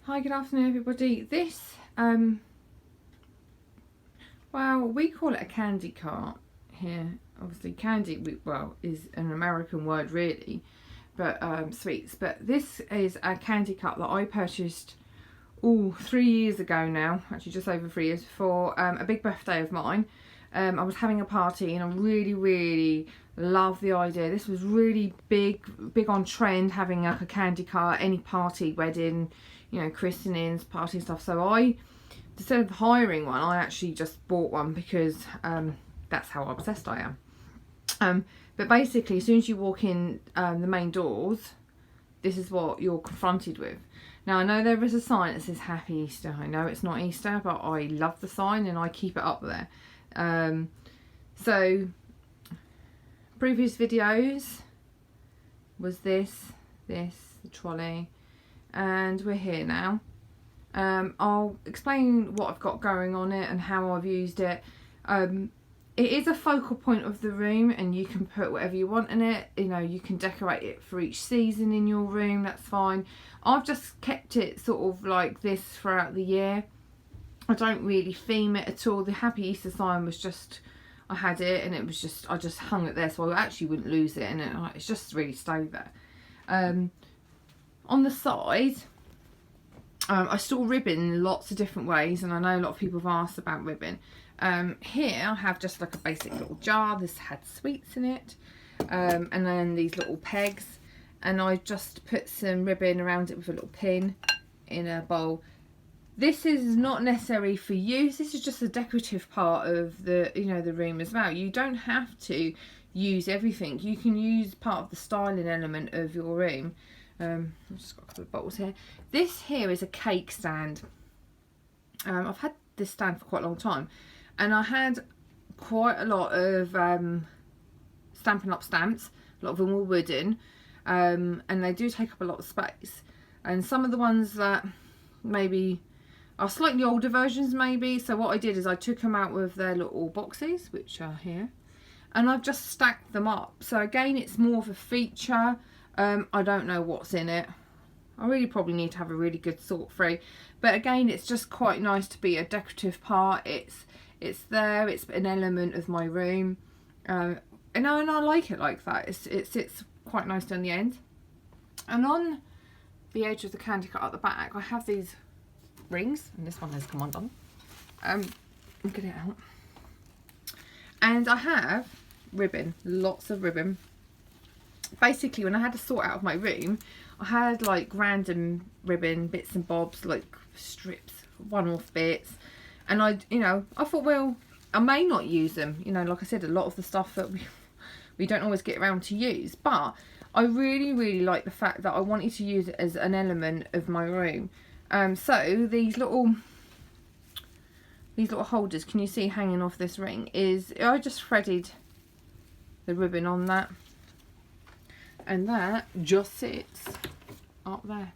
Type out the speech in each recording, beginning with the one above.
Hi, good afternoon everybody. This, well, we call it a candy cart here. Obviously candy, well, is an American word really, but sweets. But this is a candy cart that I purchased 3 years ago now, actually just over 3 years, for a big birthday of mine. I was having a party and I really love the idea. This was really big on trend, having like a candy cart, any party, wedding, you know, christenings, party stuff. So I, instead of hiring one, I actually just bought one because that's how obsessed I am. But basically, as soon as you walk in the main doors, this is what you're confronted with. Now, I know there is a sign that says Happy Easter. I know it's not Easter, but I love the sign and I keep it up there. So, previous videos was this, the trolley, and we're here now. I'll explain what I've got going on it and how I've used it. It is a focal point of the room and you can put whatever you want in it. You know, you can decorate it for each season in your room, that's fine. I've just kept it sort of like this throughout the year. I don't really theme it at all. The Happy Easter sign was just, I had it and it was just, I just hung it there so I actually wouldn't lose it, and it's just really stayed there. On the side, I store ribbon in lots of different ways, and I know a lot of people have asked about ribbon. Here I have just like a basic little jar. This had sweets in it, and then these little pegs, and I just put some ribbon around it with a little pin in a bowl. This is not necessary for use. This is just a decorative part of the, you know, the room as well. You don't have to use everything. You can use part of the styling element of your room. I've just got a couple of bottles here. This here is a cake stand. I've had this stand for quite a long time, and I had quite a lot of Stampin' Up stamps. A lot of them were wooden, and they do take up a lot of space. And some of the ones that maybe are slightly older versions maybe, so what I did is I took them out with their little boxes, which are here, and I've just stacked them up. So again, it's more of a feature. I don't know what's in it. I really probably need to have a really good sort through, but again, it's just quite nice to be a decorative part. It's there, it's an element of my room, and I like it like that. It sits quite nicely on the end, and on the edge of the candy cut at the back I have these rings, and this one has come undone. I'll get it out, and I have ribbon, lots of ribbon. Basically, when I had to sort out of my room, I had like random ribbon bits and bobs, like strips, one-off bits, and I thought, well, I may not use them. You know, like I said, a lot of the stuff that we don't always get around to use, but I really like the fact that I wanted to use it as an element of my room. So these little holders, can you see hanging off this ring, is I just threaded the ribbon on that, and that just sits up there.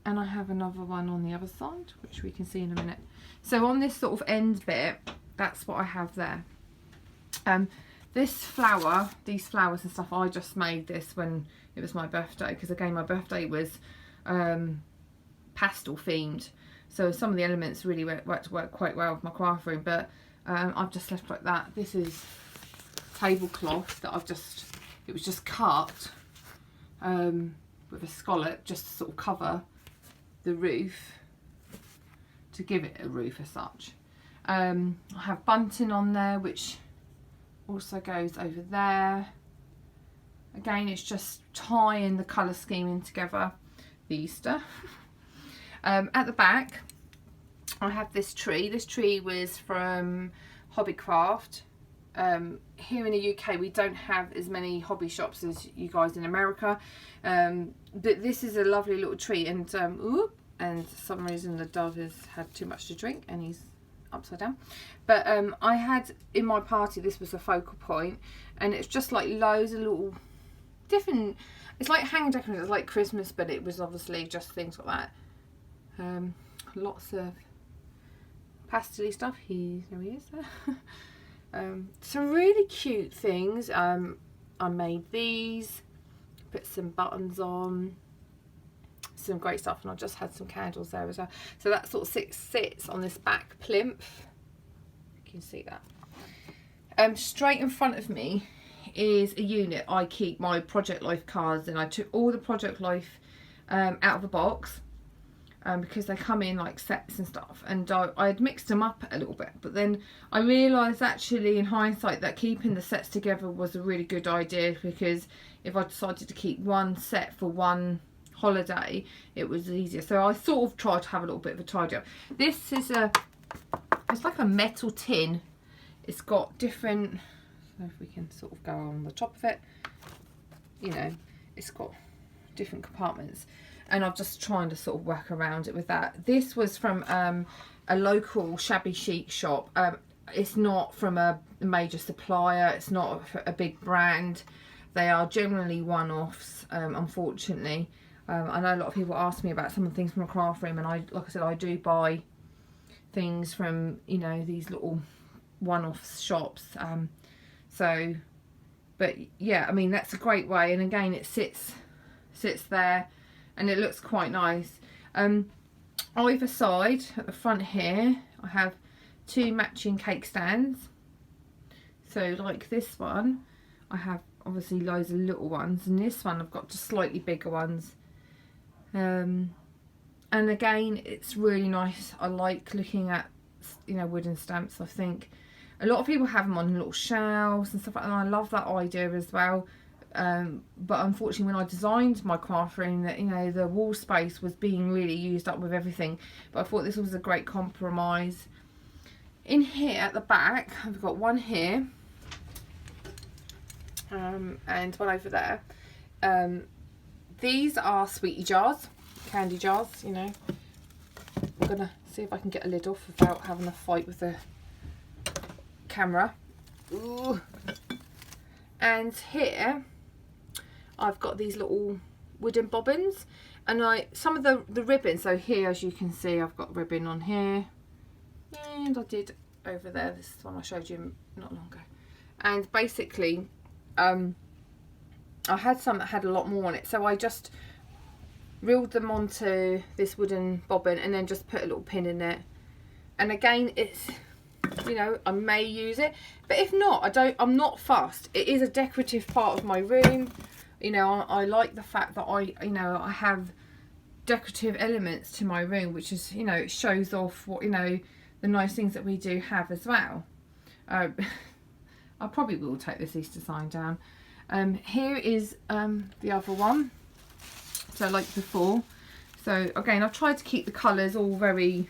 And I have another one on the other side, which we can see in a minute. So on this sort of end bit, that's what I have there. This flower, these flowers and stuff, I just made this when it was my birthday, because again, my birthday was pastel themed, so some of the elements really worked quite well with my craft room, but I've just left like that. This is tablecloth that it was just cut with a scallop just to sort of cover the roof, to give it a roof as such. I have bunting on there, which also goes over there. Again, it's just tying the colour scheme in together, the Easter. At the back, I have this tree. This tree was from Hobbycraft. Here in the UK, we don't have as many hobby shops as you guys in America, but this is a lovely little tree, and and for some reason the dog has had too much to drink and he's upside down. But I had in my party, this was a focal point, and it's just like loads of little different, it's like hang decorations, it's like Christmas, but it was obviously just things like that. Lots of pastel-y stuff. There he is. Some really cute things. I made these, put some buttons on, some great stuff, and I just had some candles there as well. So that sort of sits on this back plinth. You can see that. Straight in front of me is a unit I keep my Project Life cards in. I took all the Project Life out of the box because they come in like sets and stuff, and I had mixed them up a little bit, but then I realised actually in hindsight that keeping the sets together was a really good idea, because if I decided to keep one set for one holiday, it was easier. So I sort of tried to have a little bit of a tidy up. This is it's like a metal tin. It's got different, so if we can sort of go on the top of it, you know, it's got different compartments, and I'm just trying to sort of work around it with that. This was from a local shabby chic shop. It's not from a major supplier, it's not a big brand. They are generally one-offs, unfortunately. I know a lot of people ask me about some of the things from a craft room, and like I said, I do buy things from, you know, these little one-off shops. So, but yeah, I mean, that's a great way, and again, it sits there, and it looks quite nice. Either side, at the front here, I have 2 matching cake stands. So like this one, I have obviously loads of little ones, and this one I've got just slightly bigger ones. And again, it's really nice. I like looking at, you know, wooden stamps. I think a lot of people have them on little shelves and stuff like that, and I love that idea as well. But unfortunately, when I designed my craft room, that, you know, the wall space was being really used up with everything, but I thought this was a great compromise. In here at the back, I've got one here, and one over there. These are sweetie jars, candy jars, you know. I'm gonna see if I can get a lid off without having a fight with the camera. Ooh. And here I've got these little wooden bobbins, and some of the ribbon. So here, as you can see, I've got ribbon on here, and I did over there, this one I showed you not long ago. And basically I had some that had a lot more on it, so I just reeled them onto this wooden bobbin and then just put a little pin in it. And again, it's, you know, I may use it, but if not, I'm not fussed. It is a decorative part of my room. You know, I like the fact that I have decorative elements to my room, which is, you know, it shows off what, you know, the nice things that we do have as well. I probably will take this Easter sign down. Here is the other one, so like before. So again, I've tried to keep the colours all very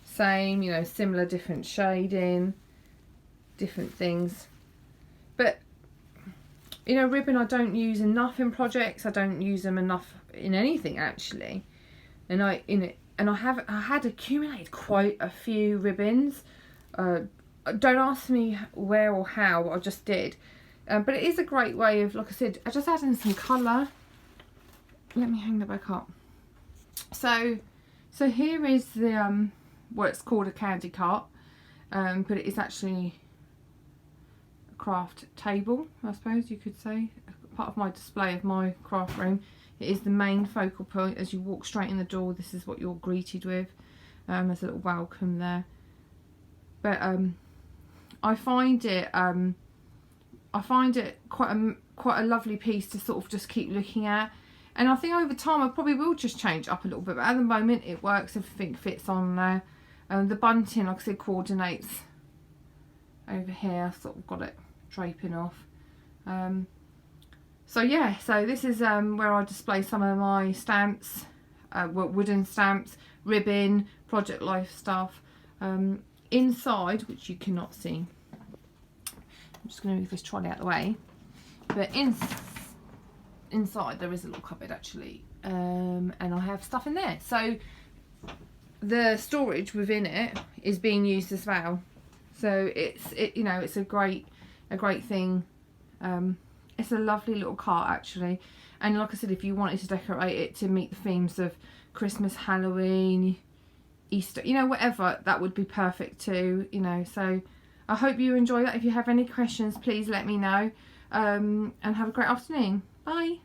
same, you know, similar, different shading, different things. But, you know, ribbon I don't use enough in projects. I don't use them enough in anything actually. And I had accumulated quite a few ribbons. Don't ask me where or how, I just did. But it is a great way of, like I said, I just adding some colour. Let me hang that back up. So here is the well, it's called a candy cart, but it is actually a craft table, I suppose you could say. Part of my display of my craft room. It is the main focal point. As you walk straight in the door, this is what you're greeted with. There's a little welcome there. But I find it quite a lovely piece to sort of just keep looking at. And I think over time I probably will just change up a little bit, but at the moment it works, everything fits on there. The bunting, like I said, coordinates over here. I've sort of got it draping off. So yeah, so this is where I display some of my stamps, wooden stamps, ribbon, Project Life stuff. Inside, which you cannot see, I'm just going to move this trolley out of the way, but inside there is a little cupboard actually, and I have stuff in there. So the storage within it is being used as well. So you know, it's a great thing. It's a lovely little cart actually, and like I said, if you wanted to decorate it to meet the themes of Christmas, Halloween, Easter, you know, whatever, that would be perfect too, you know. So I hope you enjoy that. If you have any questions, please let me know, and have a great afternoon. Bye.